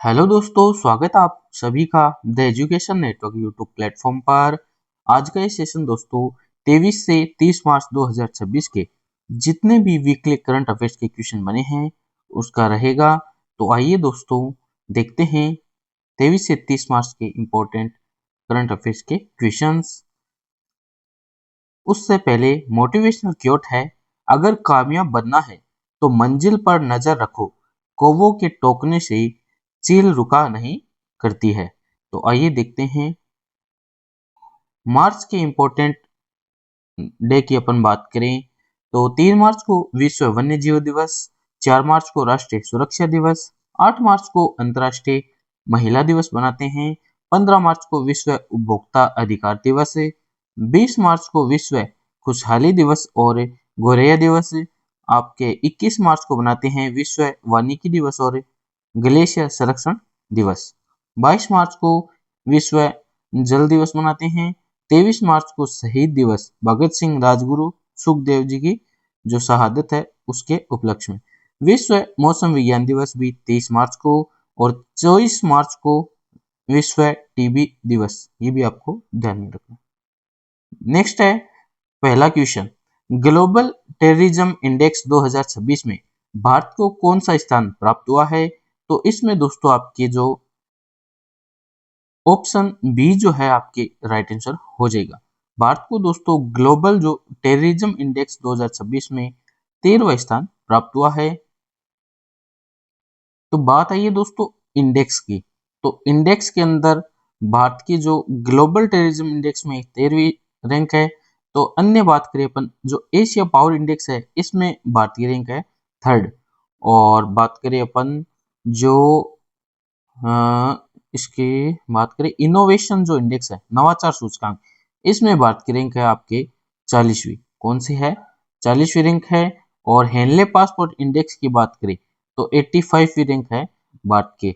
Hello दोस्तों, स्वागत है आप सभी का the education network YouTube platform पर। आज का ये सेशन दोस्तों 23 से 30 मार्च 2026 के जितने भी वीकली करंट अफेयर्स के क्वेश्चन बने हैं उसका रहेगा। तो आइए दोस्तों देखते हैं 23 से 30 मार्च के इम्पोर्टेंट करंट अफेयर्स के क्वेश्चंस। उससे पहले मोटिवेशनल क्योट है, अगर कामयाब बनना है तो मंजिल पर नजर रखो, कौवों के टोकने से चील रुका नहीं करती है। तो आइए देखते हैं मार्च के इम्पोर्टेंट डे की अपन बात करें तो 3 मार्च को विश्व वन्य जीव दिवस, 4 मार्च को राष्ट्रीय सुरक्षा दिवस, 8 मार्च को अंतर्राष्ट्रीय महिला दिवस मनाते हैं, 15 मार्च को विश्व उपभोक्ता अधिकार दिवस है, 20 मार्च को विश्व खुशहाली दिवस और गोरैया दिवस है। आपके 21 मार्च को बनाते हैं विश्व वानिकी दिवस और ग्लेशियर संरक्षण दिवस। 22 मार्च को विश्व जल दिवस मनाते हैं। 23 मार्च को शहीद दिवस, भगत सिंह राजगुरु सुखदेव जी की जो शहादत है उसके उपलक्ष्य में। विश्व मौसम विज्ञान दिवस भी 23 मार्च को, और 24 मार्च को विश्व टीबी दिवस, ये भी आपको ध्यान में रखना। नेक्स्ट है पहला क्वेश्चन, ग्लोबल टेररिज्म इंडेक्स 2026 में भारत को कौन सा स्थान प्राप्त हुआ है? तो इसमें दोस्तों आपके जो ऑप्शन बी जो है आपके राइट आंसर हो जाएगा। भारत को दोस्तों ग्लोबल जो टेररिज्म इंडेक्स 2026 में 13वां स्थान प्राप्त हुआ है। तो बात आई है दोस्तों इंडेक्स की, तो इंडेक्स के अंदर भारत की जो ग्लोबल टेररिज्म इंडेक्स में 13वीं रैंक है। तो अन्य बात करें अपन जो एशिया पावर इंडेक्स है इसमें भारत की रैंक है 3rd। और बात करें अपन जो इसकी बात करें इनोवेशन जो इंडेक्स है नवाचार सूचकांक, इसमें भारत की रैंक है आपके 40वीं। कौन सी है? 40वीं रैंक है। और हेनले पासपोर्ट इंडेक्स की बात करें तो 85वीं रैंक है भारत के।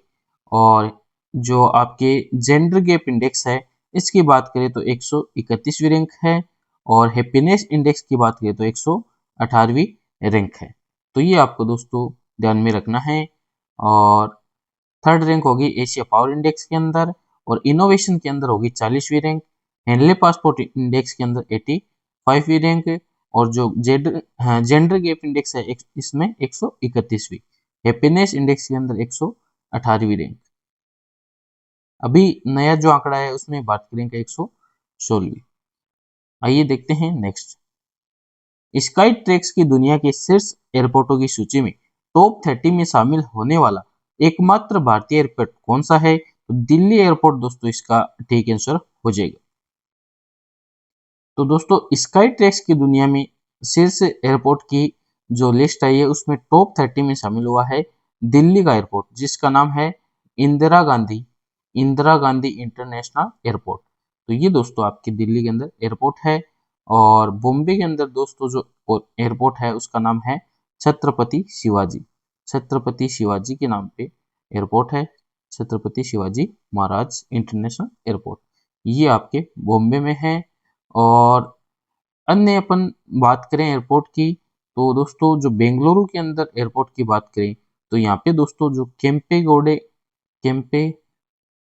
और जो आपके जेंडर गैप इंडेक्स है इसकी बात करें तो 131वीं रैंक है। और हैप्पीनेस इंडेक्स की बात करें तो 118वीं रैंक है। तो ये आपको दोस्तों ध्यान में रखना है। और 3rd रैंक होगी एशिया पावर इंडेक्स के अंदर, और इनोवेशन के अंदर होगी 40वीं रैंक। हेनले पासपोर्ट इंडेक्स के अंदर 85वीं रैंक। और जो जेंडर गैप इंडेक्स है इसमें 131वीं। हैप्पीनेस इंडेक्स के अंदर 118वीं रैंक। अभी नया जो आंकड़ा है उसमें भारत की रैंक है 116वीं। आइए देखते हैं नेक्स्ट। स्काई ट्रैक्स की दुनिया के शीर्ष एयरपोर्टों की सूची में टॉप 30 में शामिल होने वाला एकमात्र भारतीय एयरपोर्ट कौन सा है? तो दिल्ली एयरपोर्ट दोस्तों इसका ठीक आंसर हो जाएगा। तो दोस्तों स्काई ट्रैक्स की दुनिया में शीर्ष एयरपोर्ट की जो लिस्ट आई है उसमें टॉप 30 में शामिल हुआ है दिल्ली का एयरपोर्ट, जिसका नाम है इंदिरा गांधी इंटरनेशनल एयरपोर्ट। तो ये दोस्तों आपके दिल्ली के अंदर एयरपोर्ट है। और बॉम्बे के अंदर दोस्तों जो एयरपोर्ट है उसका नाम है छत्रपति शिवाजी के नाम पे एयरपोर्ट है, छत्रपति शिवाजी महाराज इंटरनेशनल एयरपोर्ट। ये आपके बॉम्बे में है। और अन्य अपन बात करें एयरपोर्ट की तो दोस्तों जो बेंगलुरु के अंदर एयरपोर्ट की बात करें तो यहाँ पे दोस्तों जो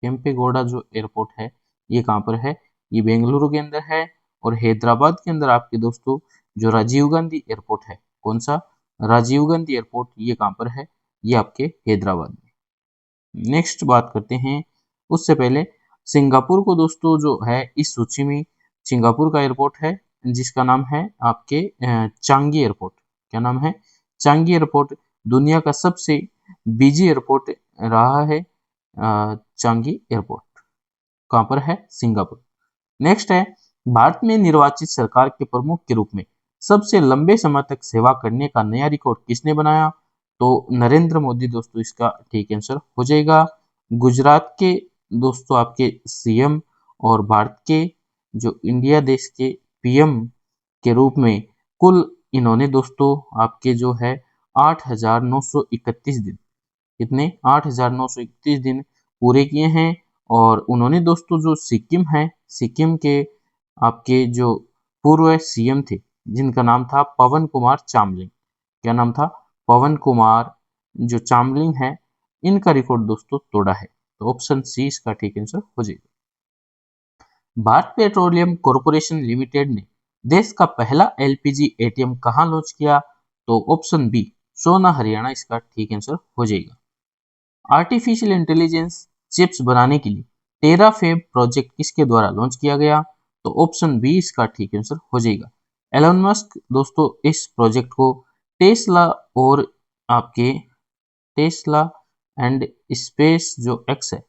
केम्पेगौड़ा जो एयरपोर्ट है ये कहाँ पर है? ये बेंगलुरु के अंदर है। और हैदराबाद के अंदर आपके दोस्तों जो राजीव गांधी एयरपोर्ट है, कौन सा? राजीव गांधी एयरपोर्ट, ये कहाँ पर है? ये आपके हैदराबाद में। नेक्स्ट बात करते हैं उससे पहले सिंगापुर को दोस्तों जो है इस सूची में सिंगापुर का एयरपोर्ट है जिसका नाम है आपके चांगी एयरपोर्ट। क्या नाम है? चांगी एयरपोर्ट दुनिया का सबसे बिजी एयरपोर्ट रहा है। चांगी एयरपोर्ट कहाँ पर है? सिंगापुर। नेक्स्ट है भारत में निर्वाचित सरकार के प्रमुख के रूप में सबसे लंबे समय तक सेवा करने का नया रिकॉर्ड किसने बनाया? तो नरेंद्र मोदी दोस्तों इसका ठीक आंसर हो जाएगा। गुजरात के दोस्तों आपके सीएम और भारत के जो इंडिया देश के पीएम के रूप में कुल इन्होंने दोस्तों आपके जो है 8,931 दिन, कितने? 8,931 दिन पूरे किए हैं। और उन्होंने दोस्तों जो सिक्किम है, सिक्किम के आपके जो पूर्व सीएम थे जिनका नाम था पवन कुमार चामलिंग। क्या नाम था? पवन कुमार जो चामलिंग है इनका रिकॉर्ड दोस्तों तोड़ा है। तो ऑप्शन सी इसका ठीक आंसर हो जाएगा। भारत पेट्रोलियम कॉर्पोरेशन लिमिटेड ने देश का पहला एलपीजी एटीएम कहां लॉन्च किया? तो ऑप्शन बी सोना हरियाणा इसका ठीक आंसर हो जाएगा। आर्टिफिशियल इंटेलिजेंस चिप्स बनाने के लिए टेराफेब प्रोजेक्ट किसके द्वारा लॉन्च किया गया? तो ऑप्शन बी इसका ठीक आंसर हो जाएगा। एलन मस्क दोस्तों इस प्रोजेक्ट को टेस्ला और आपके टेस्ला एंड स्पेस जो एक्स है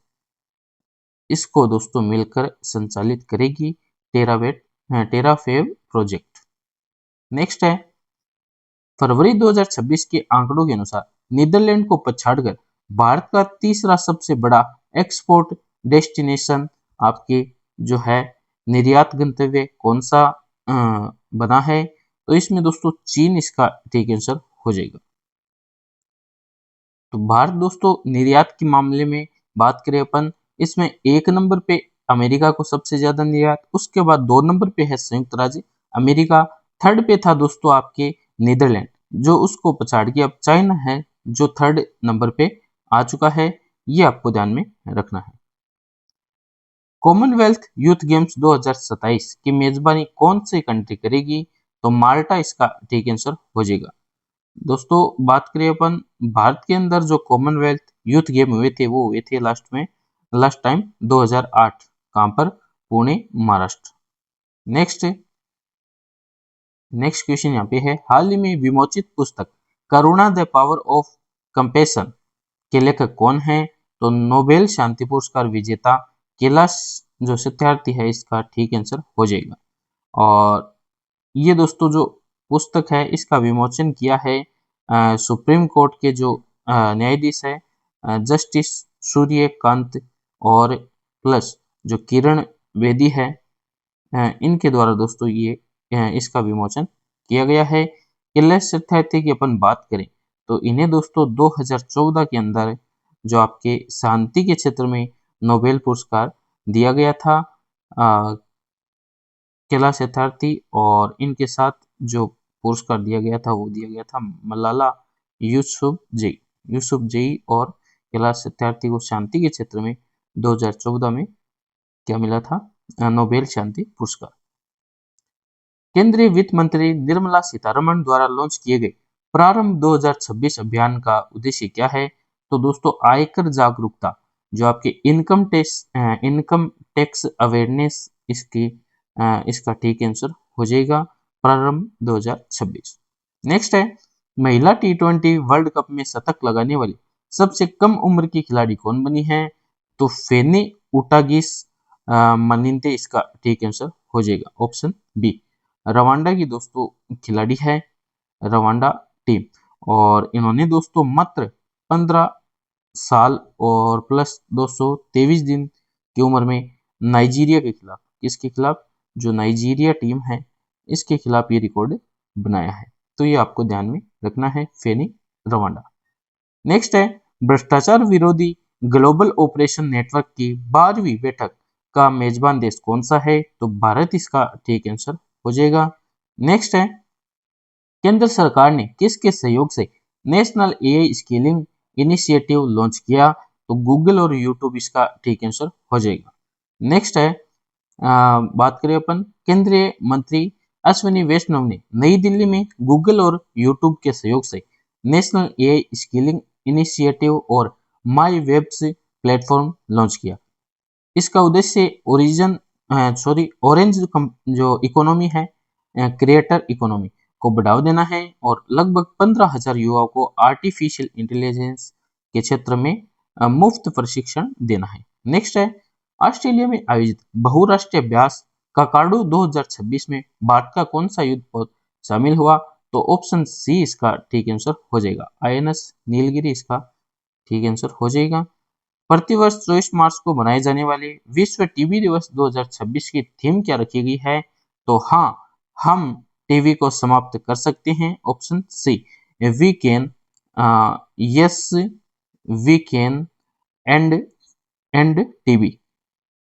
इसको दोस्तों मिलकर संचालित करेगी टेराफेब प्रोजेक्ट। नेक्स्ट है, फरवरी 2026 के आंकड़ों के अनुसार नीदरलैंड को पछाड़कर भारत का तीसरा सबसे बड़ा एक्सपोर्ट डेस्टिनेशन आपके जो है निर्यात गंतव्य कौन सा बना है? तो इसमें दोस्तों चीन इसका ठीक आंसर हो जाएगा। तो भारत दोस्तों निर्यात के मामले में बात करें अपन, इसमें 1 नंबर पे अमेरिका को सबसे ज्यादा निर्यात, उसके बाद 2 नंबर पे है संयुक्त राज्य अमेरिका, थर्ड पे था दोस्तों आपके नीदरलैंड जो उसको पछाड़ के अब चाइना है जो थर्ड नंबर पे आ चुका है। ये आपको ध्यान में रखना है। कॉमनवेल्थ यूथ गेम्स 2027 की मेजबानी कौन सी कंट्री करेगी? तो माल्टा इसका ठीक आंसर हो जाएगा। दोस्तों बात करें अपन भारत के अंदर जो कॉमनवेल्थ यूथ गेम हुए थे वो हुए थे लास्ट टाइम 2008 कहां पर? पुणे महाराष्ट्र। नेक्स्ट क्वेश्चन यहाँ पे है, हाल ही में विमोचित पुस्तक करुणा द पावर ऑफ कंपैशन के लेखक कौन है? तो नोबेल शांति पुरस्कार विजेता कैलाश जो सत्यार्थी है इसका ठीक आंसर हो जाएगा। और ये दोस्तों जो पुस्तक है इसका विमोचन किया है सुप्रीम कोर्ट के जो न्यायाधीश है जस्टिस सूर्यकांत और प्लस जो किरण बेदी है इनके द्वारा दोस्तों ये इसका विमोचन किया गया है। कैलाश सत्यार्थी की अपन बात करें तो इन्हें दोस्तों 2014 के अंदर जो आपके शांति के क्षेत्र में नोबेल पुरस्कार दिया गया था कैलाश सत्यार्थी, और इनके साथ जो पुरस्कार दिया गया था वो दिया गया था मलाला यूसुफजई और कैलाश सत्यार्थी को शांति के क्षेत्र में 2014 में क्या मिला था? नोबेल शांति पुरस्कार। केंद्रीय वित्त मंत्री निर्मला सीतारमण द्वारा लॉन्च किए गए प्रारंभ 2026 अभियान का उद्देश्य क्या है? तो दोस्तों आयकर जागरूकता जो आपके इनकम टैक्स अवेयरनेस इसका ठीक आंसर हो जाएगा प्रारंभ 2026। नेक्स्ट है, महिला T20 वर्ल्ड कप में शतक लगाने वाली सबसे कम उम्र की खिलाड़ी कौन बनी है? तो फेनी उटागिस मनिंते इसका ठीक आंसर हो जाएगा ऑप्शन बी। रवांडा की दोस्तों खिलाड़ी है रवांडा टीम, और इन्होंने दोस्तों मात्र 15 साल और प्लस 223 दिन की उम्र में नाइजीरिया के खिलाफ, किसके खिलाफ? जो नाइजीरिया टीम है इसके खिलाफ ये रिकॉर्ड बनाया है। तो ये आपको ध्यान में रखना है, फेनी रवांडा। नेक्स्ट है, भ्रष्टाचार विरोधी ग्लोबल ऑपरेशन नेटवर्क की 12वीं बैठक का मेजबान देश कौन सा है? तो भारत इसका ठीक आंसर हो जाएगा। नेक्स्ट है, केंद्र सरकार ने किसके सहयोग से national AI skilling initiative launch किया? तो गूगल और यूट्यूब इसका ठीक आंसर हो जाएगा। नेक्स्ट है, बात करें अपन केंद्रीय मंत्री अश्विनी वैष्णव ने नई दिल्ली में गूगल और यूट्यूब के सहयोग से नेशनल एआई स्किलिंग इनिशिएटिव और माई वेब्स प्लेटफॉर्म लॉन्च किया। इसका उद्देश्य ऑरेंज जो इकोनॉमी है क्रिएटर इकोनॉमी को बढ़ावा देना है और लगभग 15,000 युवाओं को आर्टिफिशियल इंटेलिजेंस के क्षेत्र में मुफ्त प्रशिक्षण देना है। नेक्स्ट है, ऑस्ट्रेलिया में आयोजित बहुराष्ट्रीय अभ्यास काकाडू 2026 में भारत का कौन सा युद्धपोत शामिल हुआ? तो ऑप्शन सी इसका ठीक आंसर हो जाएगा, आईएनएस नीलगिरी इसका ठीक आंसर हो जाएगा। प्रतिवर्ष 24 मार्च को मनाए जाने वाले विश्व टीबी दिवस 2026 की थीम क्या रखी गई है? तो हाँ, हम टीबी को समाप्त कर सकते हैं, option C. We can yes we can end TB,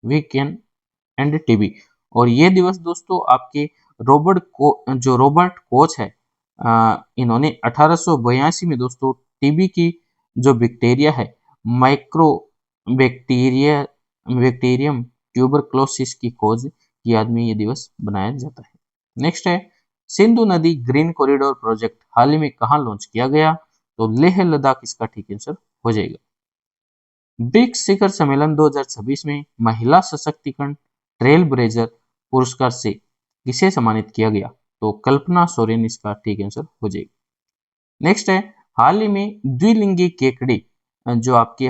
we can end TB. और ये दिवस दोस्तों आपके रॉबर्ट कोच है इन्होंने 1882 में दोस्तों टीबी की जो बैक्टीरिया है माइक्रो बैक्टीरिया बैक्टीरियम ट्यूबरक्लोसिस की खोज की याद में ये दिवस बनाया जाता है। नेक्स्ट है सिंधु नदी ग्रीन कॉरिडोर प्रोजेक्ट हाल ही में कहाँ लॉन्च किया गया, तो लेह लद्दाख इसका ठीक आंसर हो जाएगा। ब्रिक्स शिखर सम्मेलन 2026 में महिला सशक्तिकरण ट्रेल ब्लेजर पुरस्कार से किसे सम्मानित किया गया, तो कल्पना सोरेन इसका ठीक आंसर हो जाएगा। नेक्स्ट है हाल ही में द्विलिंगी केकड़ी जो आपके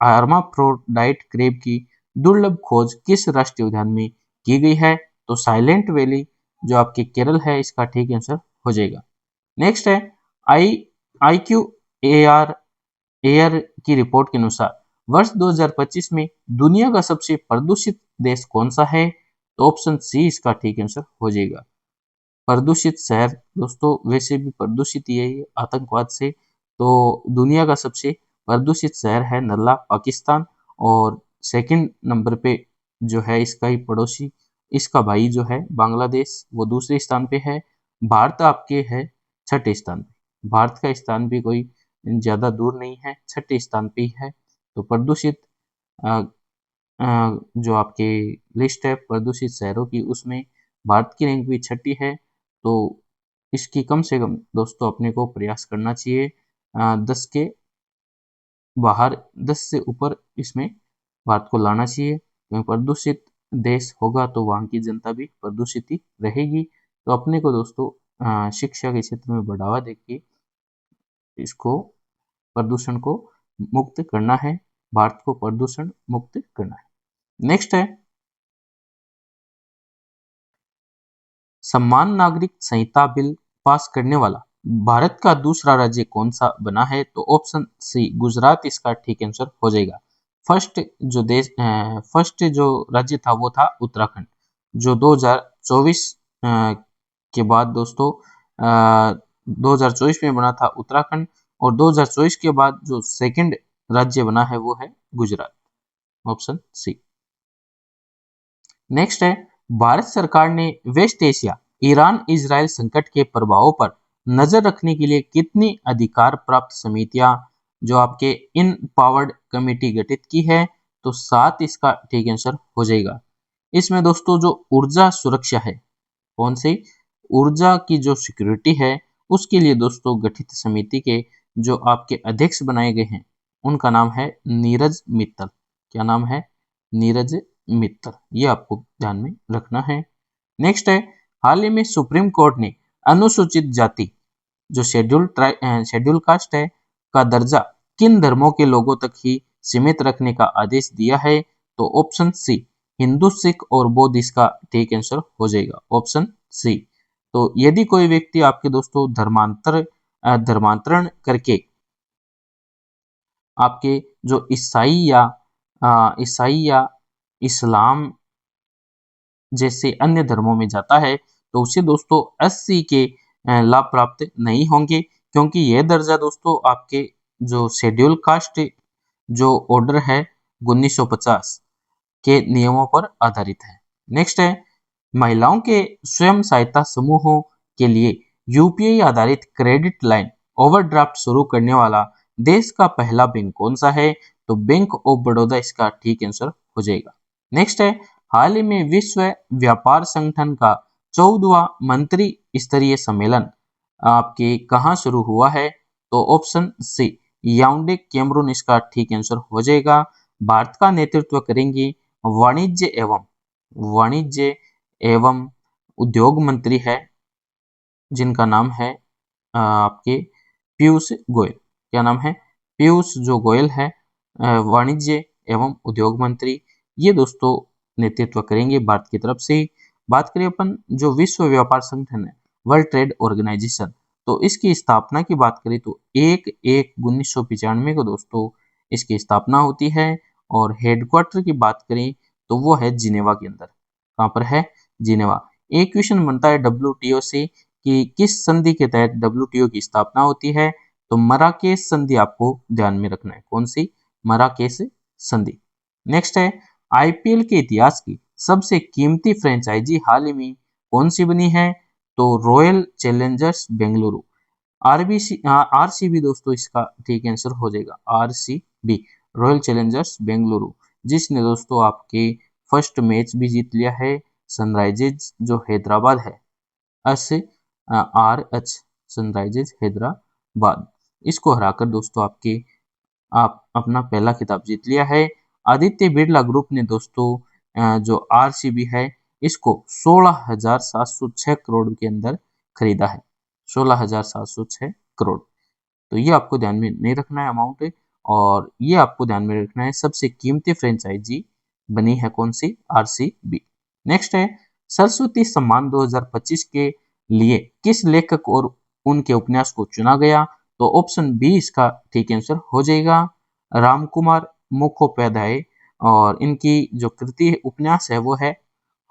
हार्माफ्रोडाइट क्रेब की दुर्लभ खोज किस राष्ट्रीय उद्यान में की गई है, तो साइलेंट वैली जो आपके केरल है इसका ठीक आंसर हो जाएगा। नेक्स्ट है आई आई क्यू एयर की रिपोर्ट के अनुसार वर्ष 2025 में दुनिया का सबसे प्रदूषित देश कौन सा है, तो ऑप्शन सी इसका ठीक आंसर हो जाएगा। प्रदूषित शहर दोस्तों वैसे भी प्रदूषित ये है आतंकवाद से, तो दुनिया का सबसे प्रदूषित शहर है नल्ला पाकिस्तान, और सेकंड नंबर पे जो है इसका ही पड़ोसी इसका भाई जो है बांग्लादेश वो दूसरे स्थान पे है। भारत आपके है छठे स्थान पे। भारत का स्थान भी कोई ज्यादा दूर नहीं है, छठे स्थान पे ही है। तो प्रदूषित अ, जो आपके लिस्ट है प्रदूषित शहरों की उसमें भारत की रैंक भी छठी है। तो इसकी कम से कम दोस्तों अपने को प्रयास करना चाहिए 10 के बाहर 10 से ऊपर इसमें भारत को लाना चाहिए, क्योंकि प्रदूषित देश होगा तो वहाँ की जनता भी प्रदूषित ही रहेगी। तो अपने को दोस्तों शिक्षा के क्षेत्र में बढ़ावा देके इसको प्रदूषण को मुक्त करना है, भारत को प्रदूषण मुक्त करना है। नेक्स्ट है समान नागरिक संहिता बिल पास करने वाला भारत का दूसरा राज्य कौन सा बना है, तो ऑप्शन सी गुजरात इसका ठीक आंसर हो जाएगा। फर्स्ट जो राज्य था वो था उत्तराखंड, जो 2024 के बाद दोस्तों 2024 में बना था उत्तराखंड, और 2024 के बाद जो सेकंड राज्य बना है वो है गुजरात, ऑप्शन सी। नेक्स्ट है भारत सरकार ने वेस्ट एशिया ईरान इजराइल संकट के प्रभावों पर नजर रखने के लिए कितनी अधिकार प्राप्त समितियां जो आपके इन पावर्ड कमेटी गठित की है, तो 7 इसका ठीक आंसर हो जाएगा। इसमें दोस्तों जो ऊर्जा सुरक्षा है, कौन सी ऊर्जा की जो सिक्योरिटी है उसके लिए दोस्तों गठित समिति के जो आपके अध्यक्ष बनाए गए हैं उनका नाम है नीरज मित्तल। क्या नाम है? नीरज मित्तल, ये आपको ध्यान में रखना है। नेक्स्ट है हाल ही में सुप्रीम कोर्ट ने अनुसूचित जाति जो शेड्यूल कास्ट है का दर्जा किन धर्मों के लोगों तक ही सीमित रखने का आदेश दिया है, तो ऑप्शन सी हिंदू सिख और बौद्ध इसका ठीक आंसर हो जाएगा, ऑप्शन सी। तो यदि कोई व्यक्ति आपके दोस्तों धर्मांतरण करके आपके जो ईसाई या इस्लाम जैसे अन्य धर्मों में जाता है तो उसे दोस्तों 80 के लाभ प्राप्त नहीं होंगे, क्योंकि यह दर्जा दोस्तों आपके जो शेड्यूल कास्ट जो ऑर्डर है 1950 के नियमों पर आधारित है। नेक्स्ट है महिलाओं के स्वयं सहायता समूहों के लिए यूपीआई आधारित क्रेडिट लाइन ओवरड्राफ्ट शुरू करने वाला देश का पहला बैंक कौन सा है, तो बैंक ऑफ बड़ौदा इसका ठीक आंसर हो जाएगा। नेक्स्ट है हाल ही में विश्व व्यापार संगठन का 14वां मंत्री स्तरीय सम्मेलन आपके कहाँ शुरू हुआ है, तो ऑप्शन सी याओंडे कैमरून इसका ठीक आंसर हो जाएगा। भारत का नेतृत्व करेंगे वाणिज्य एवं उद्योग मंत्री है जिनका नाम है आपके पीयूष गोयल। क्या नाम है? पीयूष जो गोयल है वाणिज्य एवं उद्योग मंत्री, ये दोस्तों नेतृत्व करेंगे भारत की तरफ से। बात करें अपन जो विश्व व्यापार संगठन है वर्ल्ड ट्रेड ऑर्गेनाइजेशन, तो इसकी स्थापना की बात करें तो 1/1/1995 को दोस्तों इसकी स्थापना होती है, और हेडक्वार्टर की बात करें तो वो है जिनेवा के अंदर। कहाँ पर है? जिनेवा। एक क्वेश्चन बनता है डब्ल्यूटीओ से कि किस संधि के तहत डब्ल्यूटीओ की स्थापना होती है, तो मराकेश संधि आपको ध्यान में रखना है। कौन सी? मराकेश संधि। नेक्स्ट है आईपीएल के इतिहास की सबसे कीमती फ्रेंचाइजी हाल ही में कौन सी बनी है, तो रॉयल चैलेंजर्स बेंगलुरु आरसीबी दोस्तों इसका ठीक आंसर हो जाएगा, आरसीबी, रॉयल चैलेंजर्स बेंगलुरु, जिसने दोस्तों आपके फर्स्ट मैच भी जीत लिया है सनराइजर्स जो हैदराबाद है, SRH, सनराइजर्स हैदराबाद, इसको हराकर दोस्तों आप अपना पहला खिताब जीत लिया है। आदित्य बिरला ग्रुप ने दोस्तों जो आरसीबी है इसको 16,706 करोड़ के अंदर खरीदा है, 16,706 करोड़। तो ये आपको ध्यान में नहीं रखना है अमाउंट, और ये आपको ध्यान में रखना है सबसे कीमती फ्रेंचाइजी बनी है कौन सी, आरसीबी। नेक्स्ट है सरस्वती सम्मान 2025 के लिए किस लेखक और उनके उपन्यास को चुना गया, तो ऑप्शन बी इसका ठीक आंसर हो जाएगा, रामकुमार मुखोपाध्याय, और इनकी जो कृति उपन्यास है वो है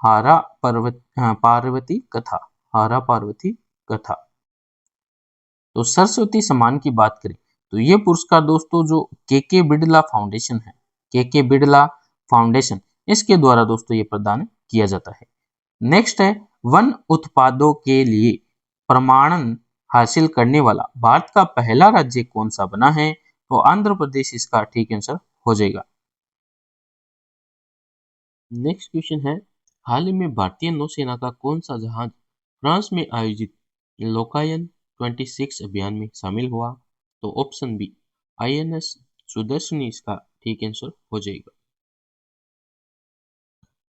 पार्वती कथा, हारा पार्वती कथा। तो सरस्वती सम्मान की बात करें तो ये पुरस्कार दोस्तों जो के बिड़ला फाउंडेशन है, के बिड़ला फाउंडेशन, इसके द्वारा दोस्तों ये प्रदान किया जाता है। नेक्स्ट है वन उत्पादों के लिए प्रमाणन हासिल करने वाला भारत का पहला राज्य कौन सा बना है, तो आंध्र प्रदेश इसका ठीक आंसर हो जाएगा। नेक्स्ट क्वेश्चन है हाल ही में भारतीय नौसेना का कौन सा जहाज फ्रांस में आयोजित लोकायन 26 अभियान में शामिल हुआ, तो ऑप्शन बी आईएनएस सुदर्शनी इसका ठीक आंसर हो जाएगा।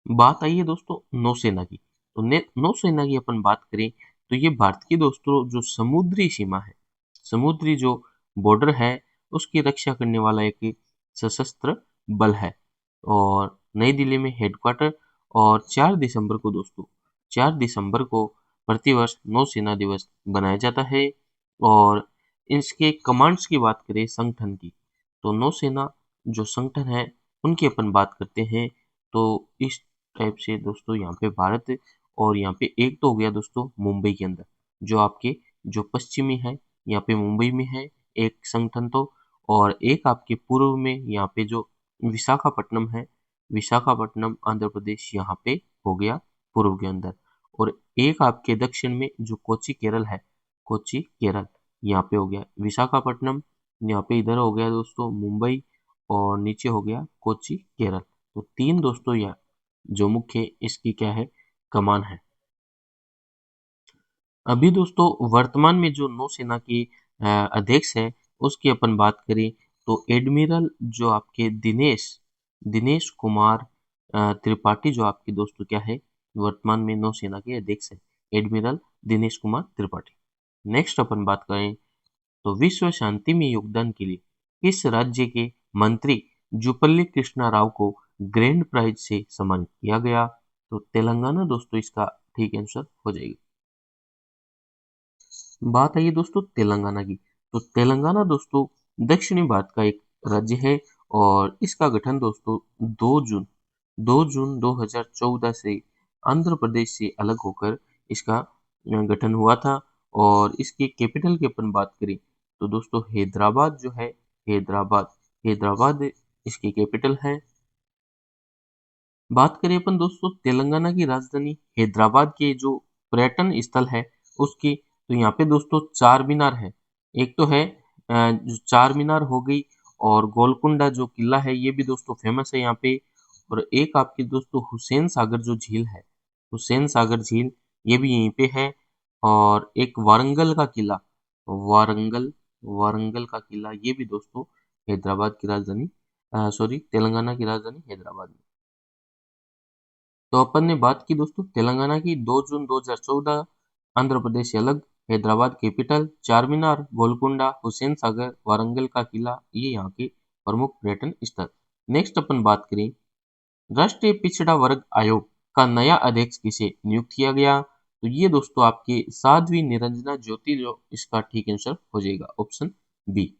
बात आई है दोस्तों नौसेना की, तो नौसेना की अपन बात करें तो ये भारत की दोस्तों जो समुद्री सीमा है, समुद्री जो बॉर्डर है उसकी रक्षा करने वाला एक सशस्त्र बल है, और नई दिल्ली में हेडक्वार्टर, और 4 दिसंबर को दोस्तों 4 दिसंबर को प्रतिवर्ष नौसेना दिवस बनाया जाता है। और इसके कमांड्स की बात करें संगठन की, तो नौसेना जो संगठन है उनकी अपन बात करते हैं, तो इस टाइप से दोस्तों यहाँ पे भारत, और यहाँ पे एक तो हो गया दोस्तों मुंबई के अंदर जो आपके जो पश्चिमी है, यहाँ पे मुंबई में है एक संगठन, तो और एक आपके पूर्व में यहाँ पे जो विशाखापट्टनम है, विशाखापट्टनम आंध्र प्रदेश यहाँ पे हो गया पूर्व के अंदर, और एक आपके दक्षिण में जो कोची केरल है, कोची केरल यहाँ पे हो गया विशाखापट्टनम, यहाँ पे इधर हो गया दोस्तों मुंबई, और नीचे हो गया कोची केरल। तो 3 दोस्तों यहाँ जो मुख्य इसकी क्या है कमान है। अभी दोस्तों वर्तमान में जो नौसेना की अध्यक्ष है उसकी अपन बात करें तो एडमिरल जो आपके दिनेश दिनेश कुमार त्रिपाठी जो आपके दोस्तों क्या है वर्तमान में नौसेना के अध्यक्ष है, एडमिरल दिनेश कुमार त्रिपाठी। नेक्स्ट अपन बात करें तो विश्व शांति में योगदान के लिए किस राज्य के मंत्री जुपल्ली कृष्णा राव को ग्रैंड प्राइज से सम्मानित किया गया, तो तेलंगाना दोस्तों इसका ठीक आंसर हो जाएगा। बात आई है दोस्तों तेलंगाना की, तो तेलंगाना दोस्तों दक्षिणी भारत का एक राज्य है, और इसका गठन दोस्तों 2 जून 2014 से आंध्र प्रदेश से अलग होकर इसका गठन हुआ था। और इसकी कैपिटल की अपन बात करें तो दोस्तों हैदराबाद जो है, हैदराबाद हैदराबाद इसकी कैपिटल है। बात करें अपन दोस्तों तेलंगाना की राजधानी हैदराबाद के जो पर्यटन स्थल है उसकी, तो यहाँ पे दोस्तों चार मीनार है, एक तो है जो चार मीनार हो गई, और गोलकुंडा जो किला है ये भी दोस्तों फेमस है यहाँ पे, और एक आपकी दोस्तों हुसैन सागर जो झील है, हुसैन सागर झील ये भी यहीं पे है, और एक वारंगल का किला, वारंगल वारंगल का किला ये भी दोस्तों हैदराबाद की राजधानी सॉरी तेलंगाना की राजधानी हैदराबाद में। तो अपन ने बात की दोस्तों तेलंगाना की 2 जून 2014 आंध्र प्रदेश से अलग, हैदराबाद कैपिटल, चार मीनार, गोलकुंडा, हुसैन सागर, वारंगल का किला ये यहाँ के प्रमुख पर्यटन स्थल। नेक्स्ट अपन बात करें राष्ट्रीय पिछड़ा वर्ग आयोग का नया अध्यक्ष किसे नियुक्त किया गया, तो ये दोस्तों आपके साध्वी निरंजना ज्योति जो इसका ठीक आंसर हो जाएगा ऑप्शन बी।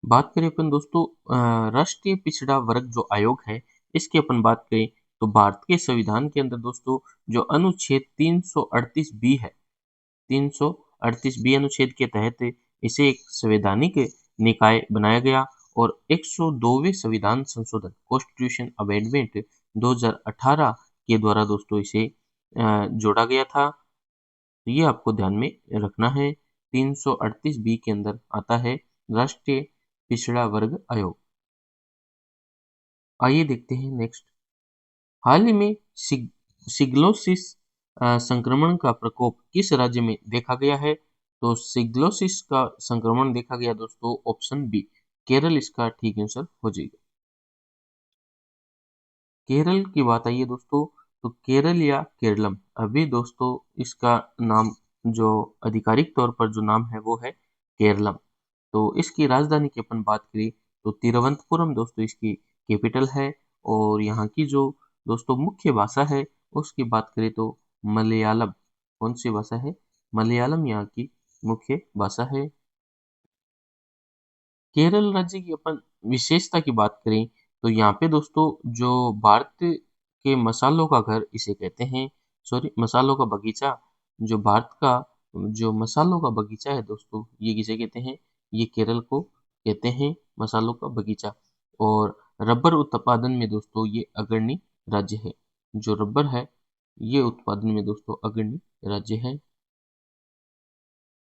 बात करें अपन दोस्तों राष्ट्रीय पिछड़ा वर्ग जो आयोग है इसकी अपन बात करें तो भारत के संविधान के अंदर दोस्तों जो अनुच्छेद 338 बी है, 338 बी अनुच्छेद के तहत इसे एक संवैधानिक निकाय बनाया गया, और 102वें संविधान संशोधन कॉन्स्टिट्यूशन अमेंडमेंट 2018 के द्वारा दोस्तों इसे जोड़ा गया था। तो ये आपको ध्यान में रखना है। 338 बी के अंदर आता है राष्ट्रीय पिछड़ा वर्ग आयोग। आइए देखते हैं नेक्स्ट। हाल ही में सिग्लोसिस संक्रमण का प्रकोप किस राज्य में देखा गया है? तो सिग्लोसिस का संक्रमण देखा गया दोस्तों ऑप्शन बी केरल इसका ठीक आंसर हो जाएगा। केरल की बात आई है दोस्तों, तो केरल या केरलम अभी दोस्तों इसका नाम जो आधिकारिक तौर पर जो नाम है वो है केरलम। तो इसकी राजधानी की अपन बात करें तो तिरुवनंतपुरम दोस्तों इसकी कैपिटल है। और यहाँ की जो दोस्तों मुख्य भाषा है उसकी बात करें तो मलयालम। कौन सी भाषा है? मलयालम यहाँ की मुख्य भाषा है। केरल राज्य की अपन विशेषता की बात करें तो यहाँ पे दोस्तों जो भारत के मसालों का घर इसे कहते हैं, सॉरी मसालों का बगीचा, जो भारत का जो मसालों का बगीचा है दोस्तों ये किसे कहते हैं? ये केरल को कहते हैं मसालों का बगीचा। और रबर उत्पादन में दोस्तों ये अग्रणी राज्य है। जो रबर है ये उत्पादन में दोस्तों अग्रणी राज्य है।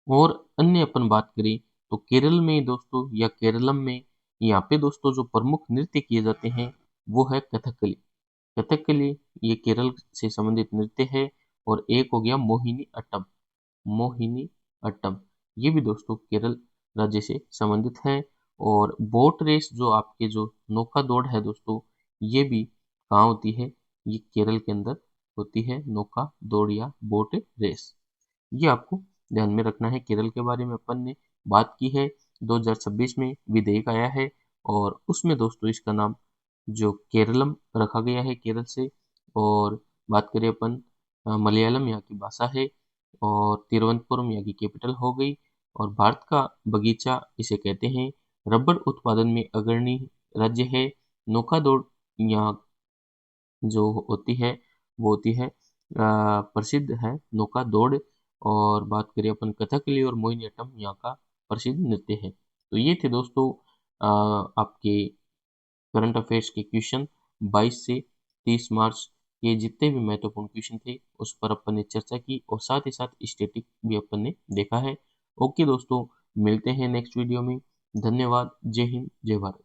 और अन्य अपन बात करें तो केरल में दोस्तों या केरलम में यहाँ पे दोस्तों जो प्रमुख नृत्य किए जाते हैं वो है कथकली। कथकली ये केरल से संबंधित नृत्य है। और एक हो गया मोहिनी अट्टम। मोहिनी अट्टम ये भी दोस्तों केरल राज्य से संबंधित है। और बोट रेस जो आपके जो नौका दौड़ है दोस्तों ये भी कहाँ होती है? ये केरल के अंदर होती है नौका दौड़ या बोट रेस। ये आपको ध्यान में रखना है। केरल के बारे में अपन ने बात की है। 2026 में विधेयक आया है और उसमें दोस्तों इसका नाम जो केरलम रखा गया है केरल से। और बात करें अपन मलयालम यहाँ की भाषा है। और तिरुवनंतपुरम यहाँ की कैपिटल हो गई। और भारत का बगीचा इसे कहते हैं। रबर उत्पादन में अग्रणी राज्य है। नौका दौड़ यहाँ जो होती है वो होती है प्रसिद्ध है नौका दौड़। और बात करें अपन कथकली और मोहिनीअट्टम यहाँ का प्रसिद्ध नृत्य है। तो ये थे दोस्तों आपके करंट अफेयर्स के क्वेश्चन 22 से 30 मार्च के जितने भी महत्वपूर्ण क्वेश्चन थे उस पर अपन ने चर्चा की और साथ ही साथ स्टैटिक भी अपन ने देखा है। ओके दोस्तों, मिलते हैं नेक्स्ट वीडियो में। धन्यवाद। जय हिंद, जय भारत।